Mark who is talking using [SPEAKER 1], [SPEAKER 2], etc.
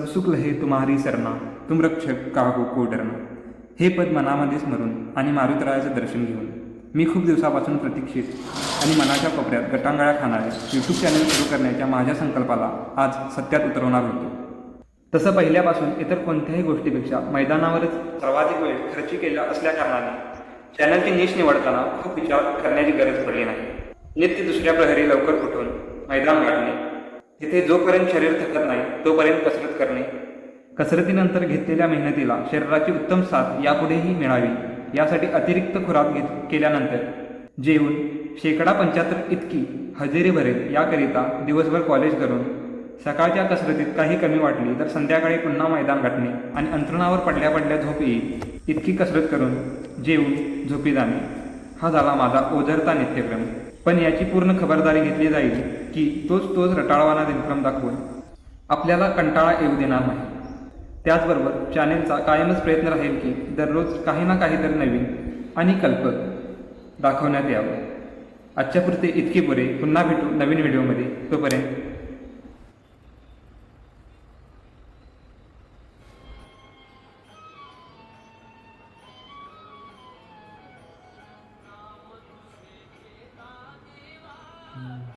[SPEAKER 1] सब सुख लहे तुम्हारी सरना, तुम रक्षक काहू को डरना. हे पद मनामध्ये स्मरून आणि मारुतरायाचं दर्शन घेऊन मी खूप दिवसापासून प्रतीक्षित आणि मनाच्या कोपऱ्यात गटांगळ्या खाणाऱ्या यूट्यूब चॅनल सुरू करण्याच्या माझ्या संकल्पाला आज सत्यात उतरवणार होतो. तसं पहिल्यापासून इतर कोणत्याही गोष्टीपेक्षा मैदानावरच सर्वाधिक वेळ खर्ची केला असल्याकारणाने चॅनलची निश निवडताना खूप विचार करण्याची गरज पडली नाही. नित्य दुसऱ्या प्रहरी लवकर उठून मैदान गाठणे, तिथे जोपर्यंत शरीर थकत नाही तोपर्यंत कसरत करणे, कसरतीनंतर घेतलेल्या मेहनतीला शरीराची उत्तम साथ यापुढेही मिळावी यासाठी अतिरिक्त खुराक केल्यानंतर जेवून 75% इतकी हजेरी भरेल याकरिता दिवसभर कॉलेज करून सकाळच्या कसरतीत काही कमी वाटली तर संध्याकाळी पुन्हा मैदान गाठणे आणि अंथरुणावर पडल्या पडल्या झोप येईल इतकी कसरत करून जेवून झोपी जाणे, हा झाला माझा ओझरता नित्यक्रम. पण याची पूर्ण खबरदारी घेतली जाईल की तोच रटाळवाना दिनक्रम दाखवून आपल्याला कंटाळा येऊ देणार नाही. त्याचबरोबर चॅनेलचा कायमच प्रयत्न राहील की दररोज काही ना काहीतरी नवीन आणि कल्पक दाखवण्यात यावं. आजच्यापुरते इतके पुरे. पुन्हा भेटू नवीन व्हिडिओमध्ये. तोपर्यंत